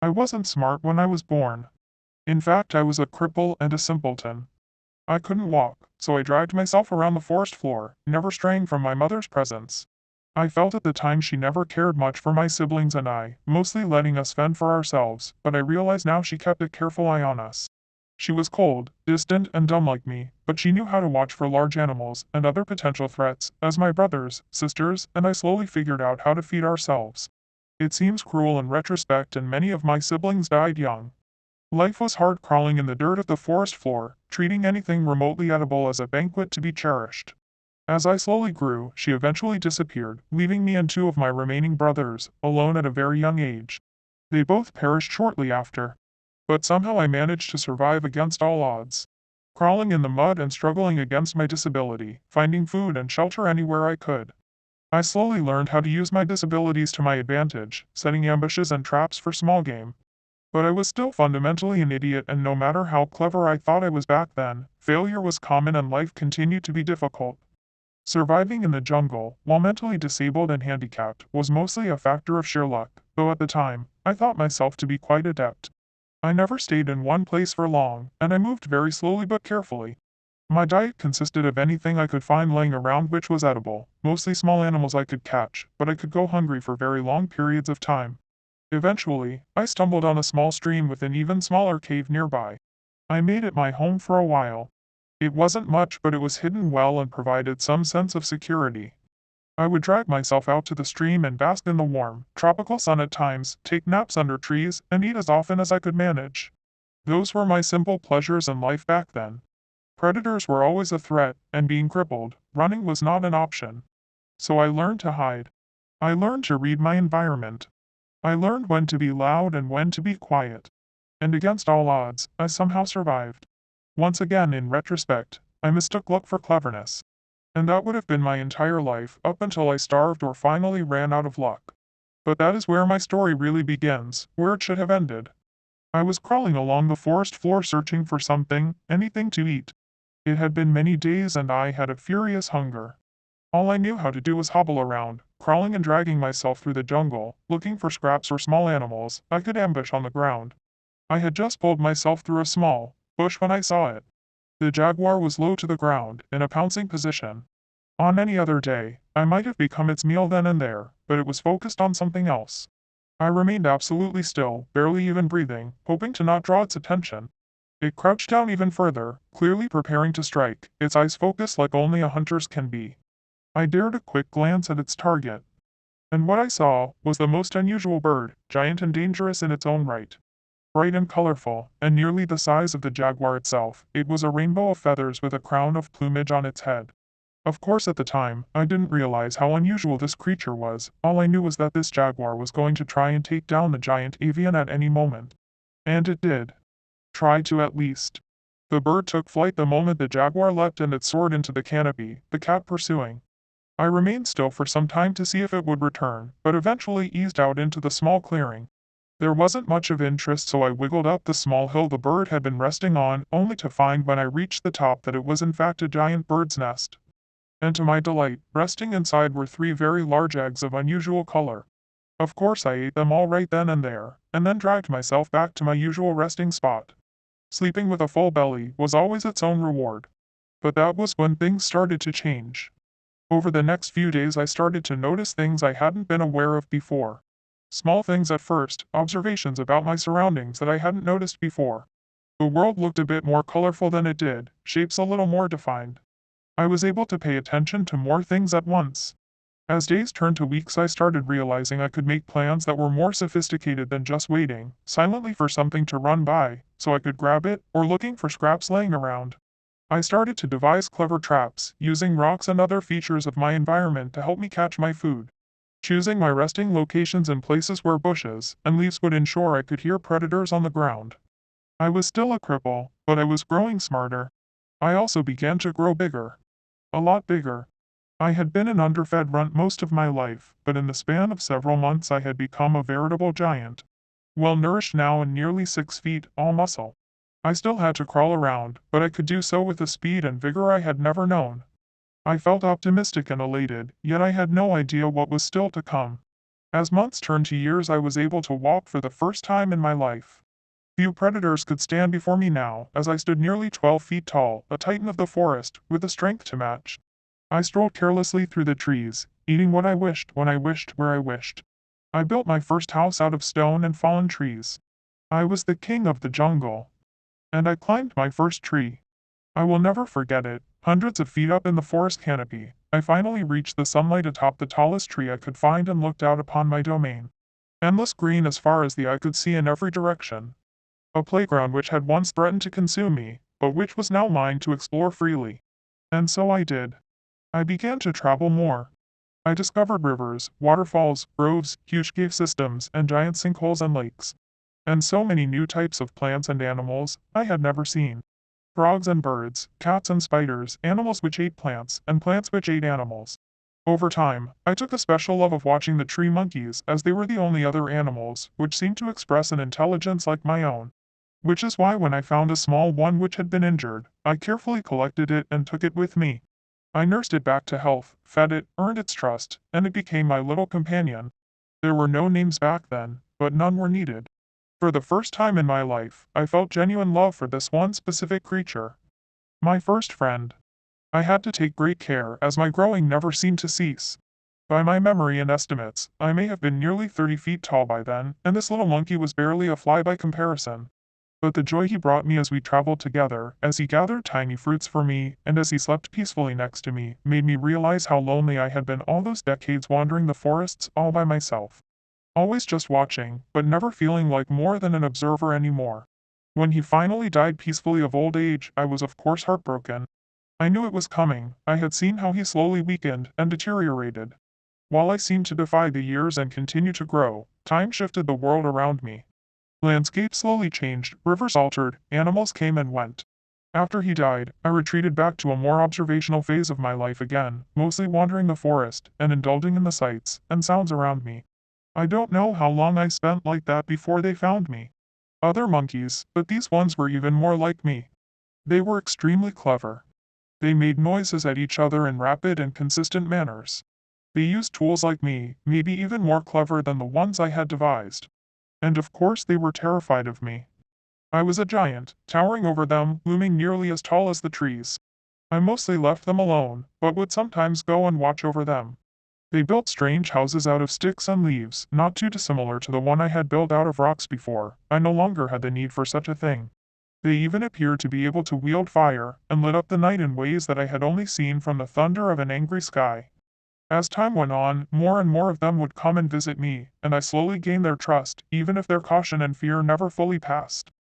I wasn't smart when I was born. In fact, I was a cripple and a simpleton. I couldn't walk, so I dragged myself around the forest floor, never straying from my mother's presence. I felt at the time she never cared much for my siblings and I, mostly letting us fend for ourselves, but I realize now she kept a careful eye on us. She was cold, distant, and dumb like me, but she knew how to watch for large animals and other potential threats, as my brothers, sisters, and I slowly figured out how to feed ourselves. It seems cruel in retrospect, and many of my siblings died young. Life was hard crawling in the dirt of the forest floor, treating anything remotely edible as a banquet to be cherished. As I slowly grew, she eventually disappeared, leaving me and two of my remaining brothers, alone at a very young age. They both perished shortly after. But somehow I managed to survive against all odds. Crawling in the mud and struggling against my disability, finding food and shelter anywhere I could. I slowly learned how to use my disabilities to my advantage, setting ambushes and traps for small game. But I was still fundamentally an idiot, and no matter how clever I thought I was back then, failure was common and life continued to be difficult. Surviving in the jungle, while mentally disabled and handicapped, was mostly a factor of sheer luck, though at the time, I thought myself to be quite adept. I never stayed in one place for long, and I moved very slowly but carefully. My diet consisted of anything I could find laying around which was edible, mostly small animals I could catch, but I could go hungry for very long periods of time. Eventually, I stumbled on a small stream with an even smaller cave nearby. I made it my home for a while. It wasn't much, but it was hidden well and provided some sense of security. I would drag myself out to the stream and bask in the warm, tropical sun at times, take naps under trees, and eat as often as I could manage. Those were my simple pleasures in life back then. Predators were always a threat, and being crippled, running was not an option. So I learned to hide. I learned to read my environment. I learned when to be loud and when to be quiet. And against all odds, I somehow survived. Once again, in retrospect, I mistook luck for cleverness. And that would have been my entire life, up until I starved or finally ran out of luck. But that is where my story really begins, where it should have ended. I was crawling along the forest floor searching for something, anything to eat. It had been many days and I had a furious hunger. All I knew how to do was hobble around, crawling and dragging myself through the jungle, looking for scraps or small animals I could ambush on the ground. I had just pulled myself through a small bush when I saw it. The jaguar was low to the ground, in a pouncing position. On any other day, I might have become its meal then and there, but it was focused on something else. I remained absolutely still, barely even breathing, hoping to not draw its attention. It crouched down even further, clearly preparing to strike, its eyes focused like only a hunter's can be. I dared a quick glance at its target. And what I saw was the most unusual bird, giant and dangerous in its own right. Bright and colorful, and nearly the size of the jaguar itself, it was a rainbow of feathers with a crown of plumage on its head. Of course, at the time, I didn't realize how unusual this creature was. All I knew was that this jaguar was going to try and take down the giant avian at any moment. And it did. Try to, at least. The bird took flight the moment the jaguar leapt and it soared into the canopy, the cat pursuing. I remained still for some time to see if it would return, but eventually eased out into the small clearing. There wasn't much of interest, so I wiggled up the small hill the bird had been resting on, only to find when I reached the top that it was in fact a giant bird's nest. And to my delight, resting inside were 3 very large eggs of unusual color. Of course I ate them all right then and there, and then dragged myself back to my usual resting spot. Sleeping with a full belly was always its own reward. But that was when things started to change. Over the next few days I started to notice things I hadn't been aware of before. Small things at first, observations about my surroundings that I hadn't noticed before. The world looked a bit more colorful than it did, shapes a little more defined. I was able to pay attention to more things at once. As days turned to weeks, I started realizing I could make plans that were more sophisticated than just waiting silently for something to run by, so I could grab it, or looking for scraps laying around. I started to devise clever traps, using rocks and other features of my environment to help me catch my food. Choosing my resting locations in places where bushes and leaves would ensure I could hear predators on the ground. I was still a cripple, but I was growing smarter. I also began to grow bigger. A lot bigger. I had been an underfed runt most of my life, but in the span of several months I had become a veritable giant. Well nourished now and nearly 6 feet, all muscle. I still had to crawl around, but I could do so with a speed and vigor I had never known. I felt optimistic and elated, yet I had no idea what was still to come. As months turned to years, I was able to walk for the first time in my life. Few predators could stand before me now, as I stood nearly 12 feet tall, a titan of the forest, with the strength to match. I strolled carelessly through the trees, eating what I wished, when I wished, where I wished. I built my first house out of stone and fallen trees. I was the king of the jungle. And I climbed my first tree. I will never forget it. Hundreds of feet up in the forest canopy, I finally reached the sunlight atop the tallest tree I could find and looked out upon my domain. Endless green as far as the eye could see in every direction. A playground which had once threatened to consume me, but which was now mine to explore freely. And so I did. I began to travel more. I discovered rivers, waterfalls, groves, huge cave systems, and giant sinkholes and lakes. And so many new types of plants and animals I had never seen. Frogs and birds, cats and spiders, animals which ate plants, and plants which ate animals. Over time, I took a special love of watching the tree monkeys, as they were the only other animals which seemed to express an intelligence like my own. Which is why when I found a small one which had been injured, I carefully collected it and took it with me. I nursed it back to health, fed it, earned its trust, and it became my little companion. There were no names back then, but none were needed. For the first time in my life, I felt genuine love for this one specific creature. My first friend. I had to take great care, as my growing never seemed to cease. By my memory and estimates, I may have been nearly 30 feet tall by then, and this little monkey was barely a fly by comparison. But the joy he brought me as we traveled together, as he gathered tiny fruits for me, and as he slept peacefully next to me, made me realize how lonely I had been all those decades wandering the forests all by myself. Always just watching, but never feeling like more than an observer anymore. When he finally died peacefully of old age, I was of course heartbroken. I knew it was coming. I had seen how he slowly weakened and deteriorated. While I seemed to defy the years and continue to grow, time shifted the world around me. Landscape slowly changed, rivers altered, animals came and went. After he died, I retreated back to a more observational phase of my life again, mostly wandering the forest and indulging in the sights and sounds around me. I don't know how long I spent like that before they found me. Other monkeys, but these ones were even more like me. They were extremely clever. They made noises at each other in rapid and consistent manners. They used tools like me, maybe even more clever than the ones I had devised. And of course they were terrified of me. I was a giant, towering over them, looming nearly as tall as the trees. I mostly left them alone, but would sometimes go and watch over them. They built strange houses out of sticks and leaves, not too dissimilar to the one I had built out of rocks before. I no longer had the need for such a thing. They even appeared to be able to wield fire, and lit up the night in ways that I had only seen from the thunder of an angry sky. As time went on, more and more of them would come and visit me, and I slowly gained their trust, even if their caution and fear never fully passed.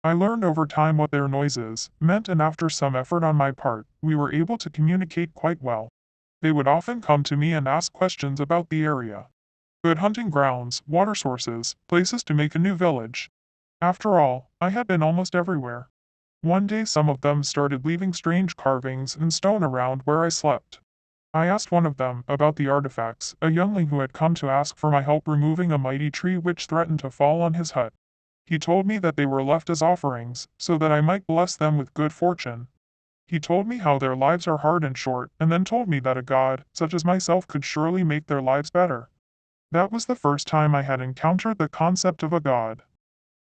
I learned over time what their noises meant, and after some effort on my part, we were able to communicate quite well. They would often come to me and ask questions about the area. Good hunting grounds, water sources, places to make a new village. After all, I had been almost everywhere. One day some of them started leaving strange carvings and stone around where I slept. I asked one of them about the artifacts, a youngling who had come to ask for my help removing a mighty tree which threatened to fall on his hut. He told me that they were left as offerings, so that I might bless them with good fortune. He told me how their lives are hard and short, and then told me that a god, such as myself, could surely make their lives better. That was the first time I had encountered the concept of a god.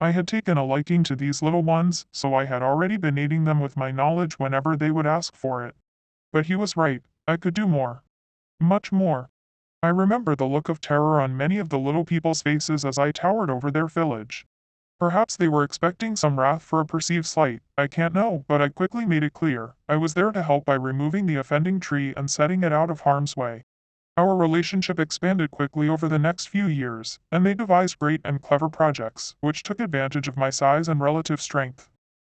I had taken a liking to these little ones, so I had already been aiding them with my knowledge whenever they would ask for it. But he was right, I could do more. Much more. I remember the look of terror on many of the little people's faces as I towered over their village. Perhaps they were expecting some wrath for a perceived slight, I can't know, but I quickly made it clear. I was there to help by removing the offending tree and setting it out of harm's way. Our relationship expanded quickly over the next few years, and they devised great and clever projects, which took advantage of my size and relative strength.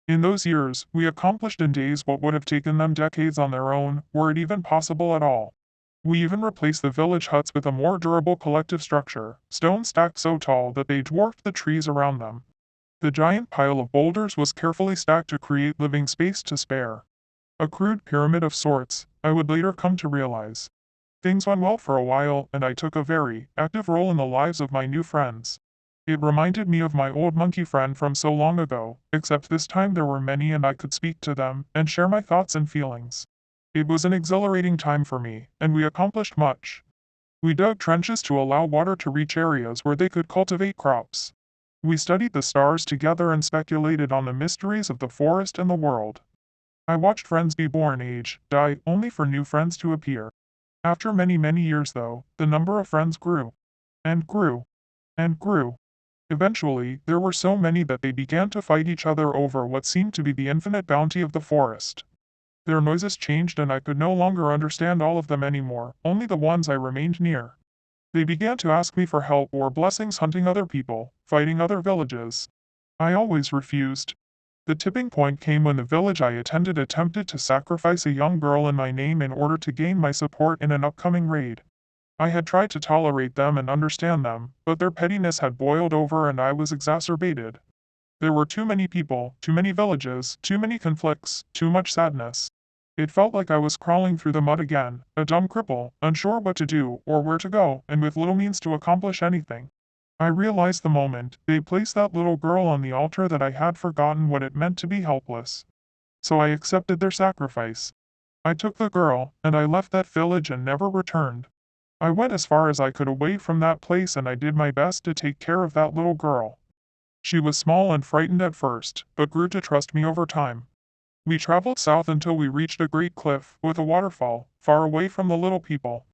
In those years, we accomplished in days what would have taken them decades on their own, were it even possible at all. We even replaced the village huts with a more durable collective structure, stones stacked so tall that they dwarfed the trees around them. The giant pile of boulders was carefully stacked to create living space to spare. A crude pyramid of sorts, I would later come to realize. Things went well for a while, and I took a very active role in the lives of my new friends. It reminded me of my old monkey friend from so long ago, except this time there were many and I could speak to them and share my thoughts and feelings. It was an exhilarating time for me, and we accomplished much. We dug trenches to allow water to reach areas where they could cultivate crops. We studied the stars together and speculated on the mysteries of the forest and the world. I watched friends be born, age, die, only for new friends to appear. After many, many years, though, the number of friends grew. And grew. And grew. Eventually, there were so many that they began to fight each other over what seemed to be the infinite bounty of the forest. Their noises changed and I could no longer understand all of them anymore, only the ones I remained near. They began to ask me for help or blessings hunting other people, fighting other villages. I always refused. The tipping point came when the village I attempted to sacrifice a young girl in my name in order to gain my support in an upcoming raid. I had tried to tolerate them and understand them, but their pettiness had boiled over and I was exacerbated. There were too many people, too many villages, too many conflicts, too much sadness. It felt like I was crawling through the mud again, a dumb cripple, unsure what to do or where to go, and with little means to accomplish anything. I realized the moment they placed that little girl on the altar that I had forgotten what it meant to be helpless. So I accepted their sacrifice. I took the girl, and I left that village and never returned. I went as far as I could away from that place and I did my best to take care of that little girl. She was small and frightened at first, but grew to trust me over time. We traveled south until we reached a great cliff with a waterfall, far away from the little people.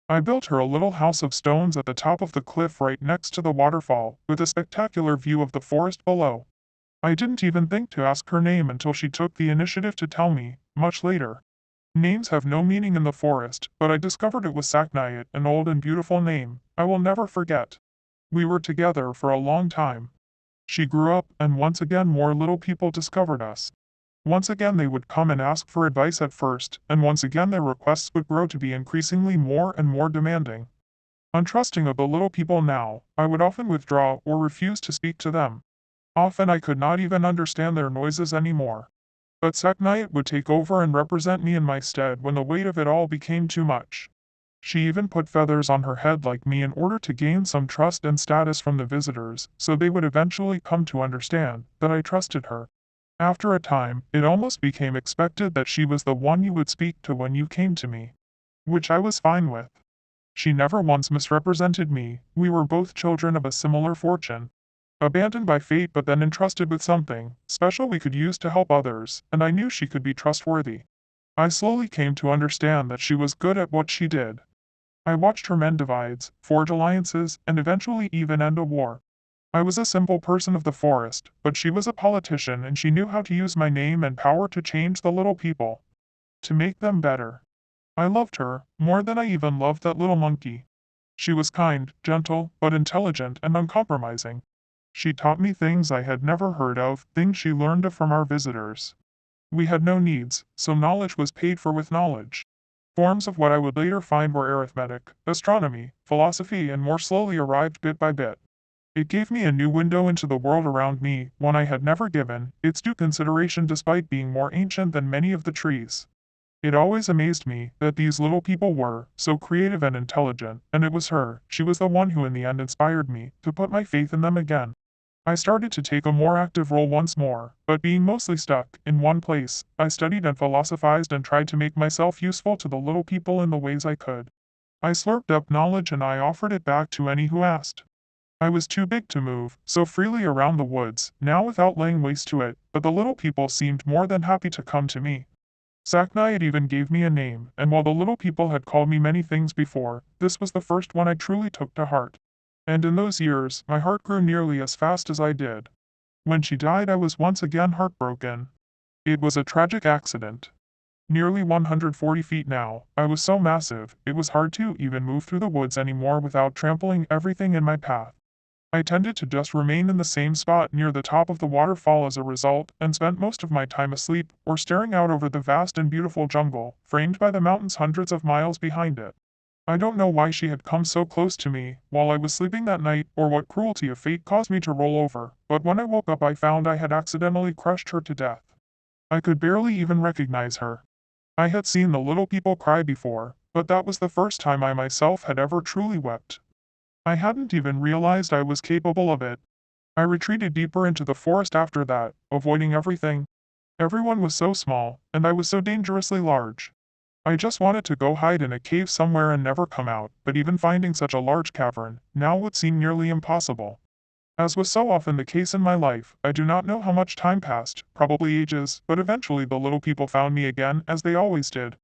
I built her a little house of stones at the top of the cliff right next to the waterfall, with a spectacular view of the forest below. I didn't even think to ask her name until she took the initiative to tell me, much later. Names have no meaning in the forest, but I discovered it was Sakniat, an old and beautiful name I will never forget. We were together for a long time. She grew up, and once again more little people discovered us. Once again they would come and ask for advice at first, and once again their requests would grow to be increasingly more and more demanding. Untrusting of the little people now, I would often withdraw or refuse to speak to them. Often I could not even understand their noises anymore. But Sakniat would take over and represent me in my stead when the weight of it all became too much. She even put feathers on her head like me in order to gain some trust and status from the visitors, so they would eventually come to understand that I trusted her. After a time, it almost became expected that she was the one you would speak to when you came to me. Which I was fine with. She never once misrepresented me, we were both children of a similar fortune. Abandoned by fate but then entrusted with something special we could use to help others, and I knew she could be trustworthy. I slowly came to understand that she was good at what she did. I watched her mend divides, forge alliances, and eventually even end a war. I was a simple person of the forest, but she was a politician and she knew how to use my name and power to change the little people. To make them better. I loved her, more than I even loved that little monkey. She was kind, gentle, but intelligent and uncompromising. She taught me things I had never heard of, things she learned from our visitors. We had no needs, so knowledge was paid for with knowledge. Forms of what I would later find were arithmetic, astronomy, philosophy, and more slowly arrived bit by bit. It gave me a new window into the world around me, one I had never given its due consideration despite being more ancient than many of the trees. It always amazed me that these little people were so creative and intelligent, and it was her, she was the one who in the end inspired me to put my faith in them again. I started to take a more active role once more, but being mostly stuck in one place, I studied and philosophized and tried to make myself useful to the little people in the ways I could. I slurped up knowledge and I offered it back to any who asked. I was too big to move so freely around the woods, now without laying waste to it, but the little people seemed more than happy to come to me. Sakniat even gave me a name, and while the little people had called me many things before, this was the first one I truly took to heart. And in those years, my heart grew nearly as fast as I did. When she died, I was once again heartbroken. It was a tragic accident. Nearly 140 feet now, I was so massive, it was hard to even move through the woods anymore without trampling everything in my path. I tended to just remain in the same spot near the top of the waterfall as a result, and spent most of my time asleep or staring out over the vast and beautiful jungle, framed by the mountains hundreds of miles behind it. I don't know why she had come so close to me while I was sleeping that night or what cruelty of fate caused me to roll over, but when I woke up I found I had accidentally crushed her to death. I could barely even recognize her. I had seen the little people cry before, but that was the first time I myself had ever truly wept. I hadn't even realized I was capable of it. I retreated deeper into the forest after that, avoiding everything. Everyone was so small, and I was so dangerously large. I just wanted to go hide in a cave somewhere and never come out, but even finding such a large cavern now would seem nearly impossible. As was so often the case in my life, I do not know how much time passed, probably ages, but eventually the little people found me again, as they always did.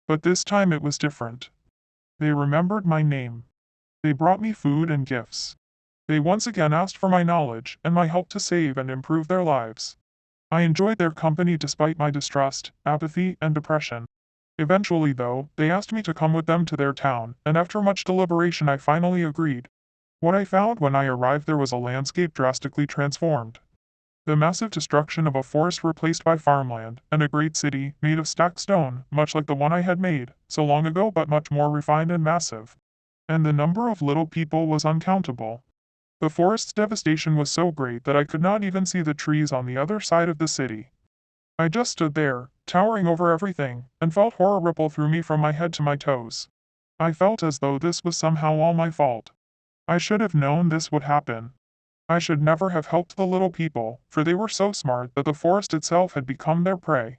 But this time it was different. They remembered my name. They brought me food and gifts. They once again asked for my knowledge and my help to save and improve their lives. I enjoyed their company despite my distrust, apathy, and depression. Eventually, though, they asked me to come with them to their town, and after much deliberation I finally agreed. What I found when I arrived there was a landscape drastically transformed. The massive destruction of a forest replaced by farmland, and a great city, made of stacked stone, much like the one I had made, so long ago but much more refined and massive. And the number of little people was uncountable. The forest's devastation was so great that I could not even see the trees on the other side of the city. I just stood there, towering over everything, and felt horror ripple through me from my head to my toes. I felt as though this was somehow all my fault. I should have known this would happen. I should never have helped the little people, for they were so smart that the forest itself had become their prey.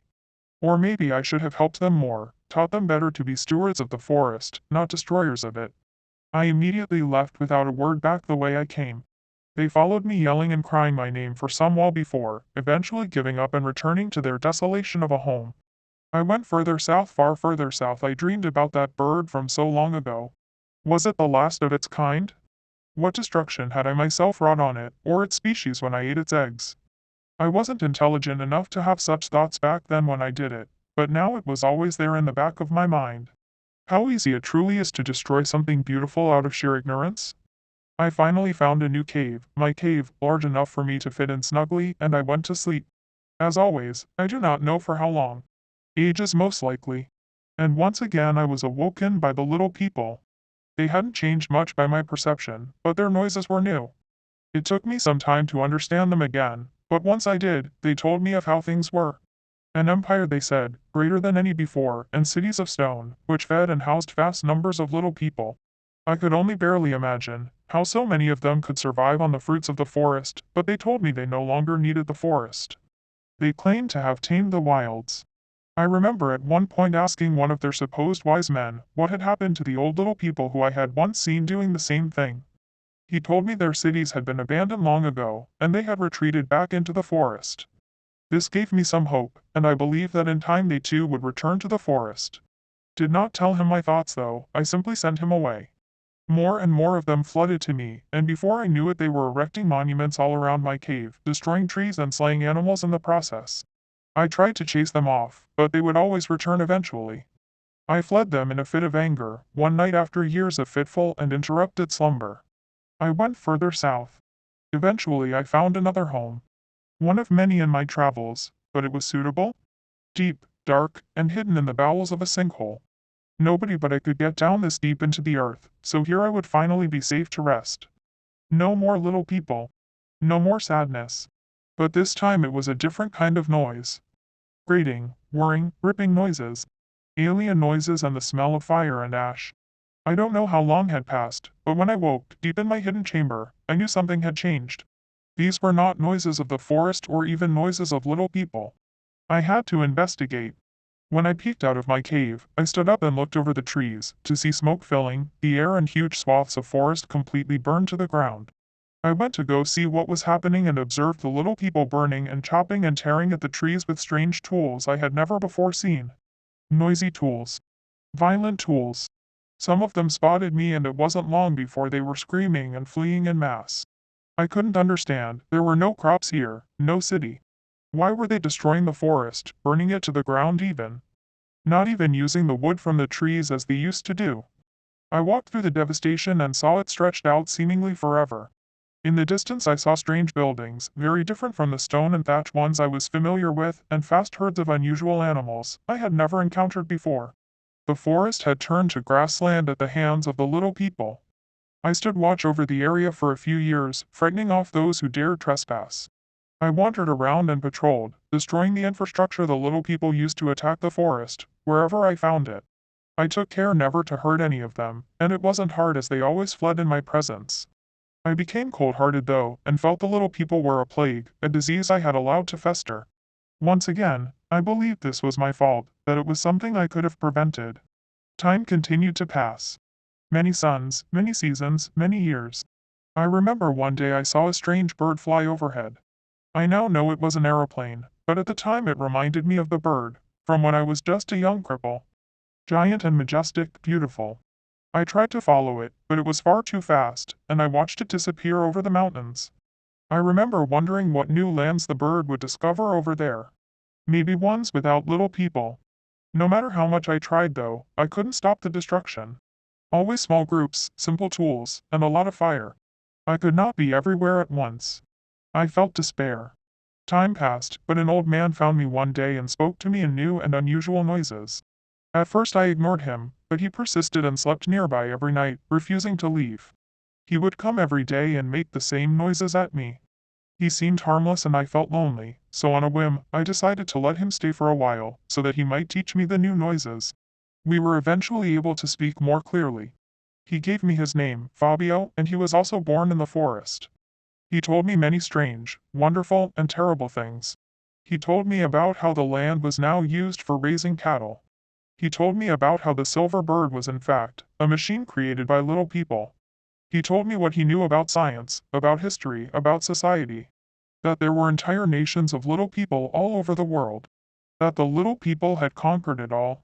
Or maybe I should have helped them more, taught them better to be stewards of the forest, not destroyers of it. I immediately left without a word back the way I came. They followed me yelling and crying my name for some while before, eventually giving up and returning to their desolation of a home. I went further south, far further south. I dreamed about that bird from so long ago. Was it the last of its kind? What destruction had I myself wrought on it, or its species when I ate its eggs? I wasn't intelligent enough to have such thoughts back then when I did it, but now it was always there in the back of my mind. How easy it truly is to destroy something beautiful out of sheer ignorance. I finally found a new cave, my cave, large enough for me to fit in snugly, and I went to sleep. As always, I do not know for how long. Ages most likely. And once again I was awoken by the little people. They hadn't changed much by my perception, but their noises were new. It took me some time to understand them again, but once I did, they told me of how things were. An empire, they said, greater than any before, and cities of stone, which fed and housed vast numbers of little people. I could only barely imagine how so many of them could survive on the fruits of the forest, but they told me they no longer needed the forest. They claimed to have tamed the wilds. I remember at one point asking one of their supposed wise men what had happened to the old little people who I had once seen doing the same thing. He told me their cities had been abandoned long ago, and they had retreated back into the forest. This gave me some hope, and I believed that in time they too would return to the forest. Did not tell him my thoughts though, I simply sent him away. More and more of them flooded to me, and before I knew it they were erecting monuments all around my cave, destroying trees and slaying animals in the process. I tried to chase them off, but they would always return eventually. I fled them in a fit of anger, one night after years of fitful and interrupted slumber. I went further south. Eventually I found another home. One of many in my travels, but it was suitable, deep, dark, and hidden in the bowels of a sinkhole. Nobody but I could get down this deep into the earth, so here I would finally be safe to rest. No more little people. No more sadness. But this time it was a different kind of noise. Grating, whirring, ripping noises. Alien noises and the smell of fire and ash. I don't know how long had passed, but when I woke, deep in my hidden chamber, I knew something had changed. These were not noises of the forest or even noises of little people. I had to investigate. When I peeked out of my cave, I stood up and looked over the trees, to see smoke filling the air and huge swaths of forest completely burned to the ground. I went to go see what was happening and observed the little people burning and chopping and tearing at the trees with strange tools I had never before seen. Noisy tools. Violent tools. Some of them spotted me and it wasn't long before they were screaming and fleeing en masse. I couldn't understand, there were no crops here, no city. Why were they destroying the forest, burning it to the ground even? Not even using the wood from the trees as they used to do. I walked through the devastation and saw it stretched out seemingly forever. In the distance I saw strange buildings, very different from the stone and thatch ones I was familiar with, and vast herds of unusual animals I had never encountered before. The forest had turned to grassland at the hands of the little people. I stood watch over the area for a few years, frightening off those who dared trespass. I wandered around and patrolled, destroying the infrastructure the little people used to attack the forest, wherever I found it. I took care never to hurt any of them, and it wasn't hard as they always fled in my presence. I became cold-hearted though, and felt the little people were a plague, a disease I had allowed to fester. Once again, I believed this was my fault, that it was something I could have prevented. Time continued to pass. Many suns, many seasons, many years. I remember one day I saw a strange bird fly overhead. I now know it was an aeroplane, but at the time it reminded me of the bird, from when I was just a young cripple. Giant and majestic, beautiful. I tried to follow it, but it was far too fast, and I watched it disappear over the mountains. I remember wondering what new lands the bird would discover over there. Maybe ones without little people. No matter how much I tried though, I couldn't stop the destruction. Always small groups, simple tools, and a lot of fire. I could not be everywhere at once. I felt despair. Time passed, but an old man found me one day and spoke to me in new and unusual noises. At first I ignored him, but he persisted and slept nearby every night, refusing to leave. He would come every day and make the same noises at me. He seemed harmless and I felt lonely, so on a whim, I decided to let him stay for a while, so that he might teach me the new noises. We were eventually able to speak more clearly. He gave me his name, Fabio, and he was also born in the forest. He told me many strange, wonderful, and terrible things. He told me about how the land was now used for raising cattle. He told me about how the silver bird was in fact a machine created by little people. He told me what he knew about science, about history, about society. That there were entire nations of little people all over the world. That the little people had conquered it all.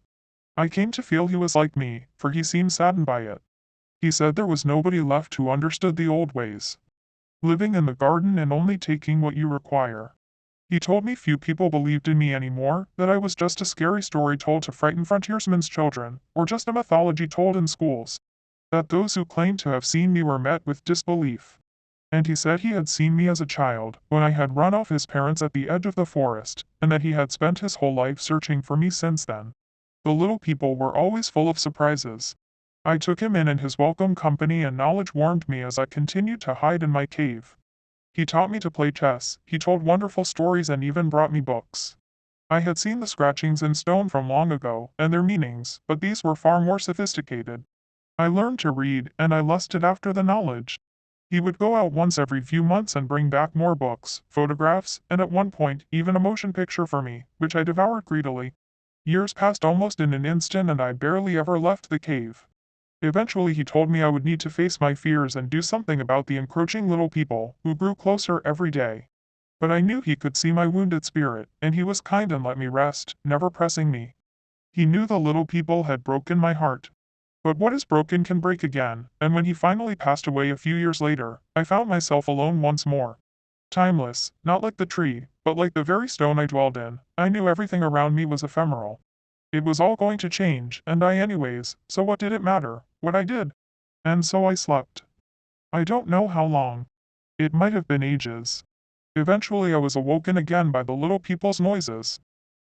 I came to feel he was like me, for he seemed saddened by it. He said there was nobody left who understood the old ways. Living in the garden and only taking what you require. He told me few people believed in me anymore, that I was just a scary story told to frighten frontiersmen's children, or just a mythology told in schools. That those who claimed to have seen me were met with disbelief. And he said he had seen me as a child, when I had run off his parents at the edge of the forest, and that he had spent his whole life searching for me since then. The little people were always full of surprises. I took him in and his welcome company and knowledge warmed me as I continued to hide in my cave. He taught me to play chess, he told wonderful stories and even brought me books. I had seen the scratchings in stone from long ago, and their meanings, but these were far more sophisticated. I learned to read, and I lusted after the knowledge. He would go out once every few months and bring back more books, photographs, and at one point, even a motion picture for me, which I devoured greedily. Years passed almost in an instant and I barely ever left the cave. Eventually he told me I would need to face my fears and do something about the encroaching little people, who grew closer every day. But I knew he could see my wounded spirit, and he was kind and let me rest, never pressing me. He knew the little people had broken my heart. But what is broken can break again, and when he finally passed away a few years later, I found myself alone once more. Timeless, not like the tree, but like the very stone I dwelled in, I knew everything around me was ephemeral. It was all going to change, and die anyways, so what did it matter, what I did? And so I slept. I don't know how long. It might have been ages. Eventually I was awoken again by the little people's noises.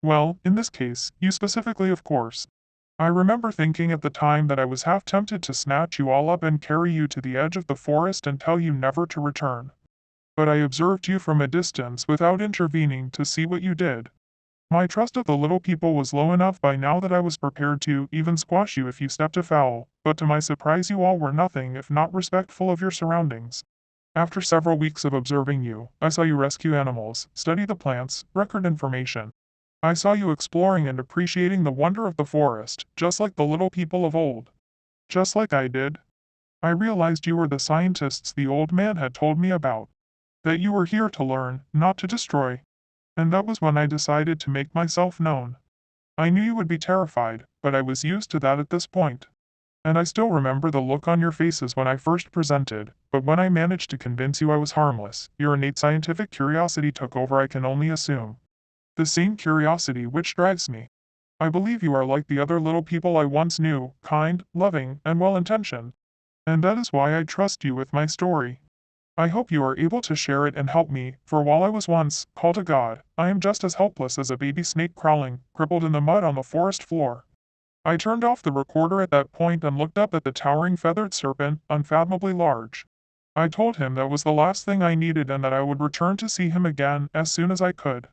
Well, in this case, you specifically of course. I remember thinking at the time that I was half tempted to snatch you all up and carry you to the edge of the forest and tell you never to return. But I observed you from a distance without intervening to see what you did. My trust of the little people was low enough by now that I was prepared to even squash you if you stepped afoul, but to my surprise you all were nothing if not respectful of your surroundings. After several weeks of observing you, I saw you rescue animals, study the plants, record information. I saw you exploring and appreciating the wonder of the forest, just like the little people of old. Just like I did. I realized you were the scientists the old man had told me about. That you were here to learn, not to destroy. And that was when I decided to make myself known. I knew you would be terrified, but I was used to that at this point. And I still remember the look on your faces when I first presented, but when I managed to convince you I was harmless, your innate scientific curiosity took over, I can only assume. The same curiosity which drives me. I believe you are like the other little people I once knew, kind, loving, and well-intentioned. And that is why I trust you with my story. I hope you are able to share it and help me, for while I was once called a god, I am just as helpless as a baby snake crawling, crippled in the mud on the forest floor. I turned off the recorder at that point and looked up at the towering feathered serpent, unfathomably large. I told him that was the last thing I needed and that I would return to see him again as soon as I could.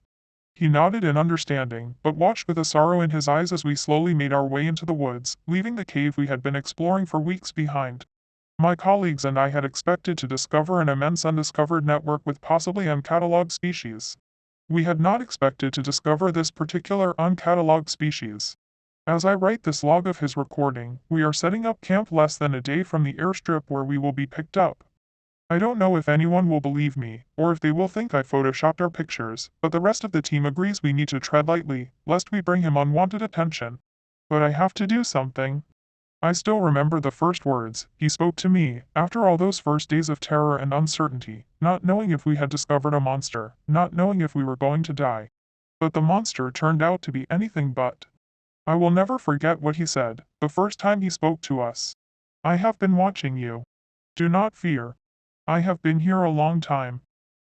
He nodded in understanding, but watched with a sorrow in his eyes as we slowly made our way into the woods, leaving the cave we had been exploring for weeks behind. My colleagues and I had expected to discover an immense undiscovered network with possibly uncatalogued species. We had not expected to discover this particular uncatalogued species. As I write this log of his recording, we are setting up camp less than a day from the airstrip where we will be picked up. I don't know if anyone will believe me, or if they will think I photoshopped our pictures, but the rest of the team agrees we need to tread lightly, lest we bring him unwanted attention. But I have to do something. I still remember the first words he spoke to me, after all those first days of terror and uncertainty, not knowing if we had discovered a monster, not knowing if we were going to die. But the monster turned out to be anything but. I will never forget what he said, the first time he spoke to us. I have been watching you. Do not fear. I have been here a long time.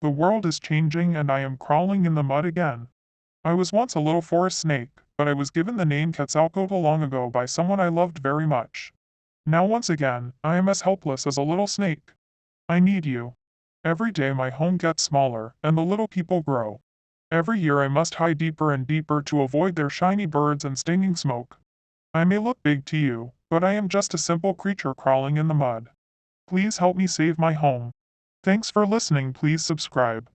The world is changing and I am crawling in the mud again. I was once a little forest snake, but I was given the name Quetzalcoatl long ago by someone I loved very much. Now once again, I am as helpless as a little snake. I need you. Every day my home gets smaller, and the little people grow. Every year I must hide deeper and deeper to avoid their shiny birds and stinging smoke. I may look big to you, but I am just a simple creature crawling in the mud. Please help me save my home. Thanks for listening. Please subscribe.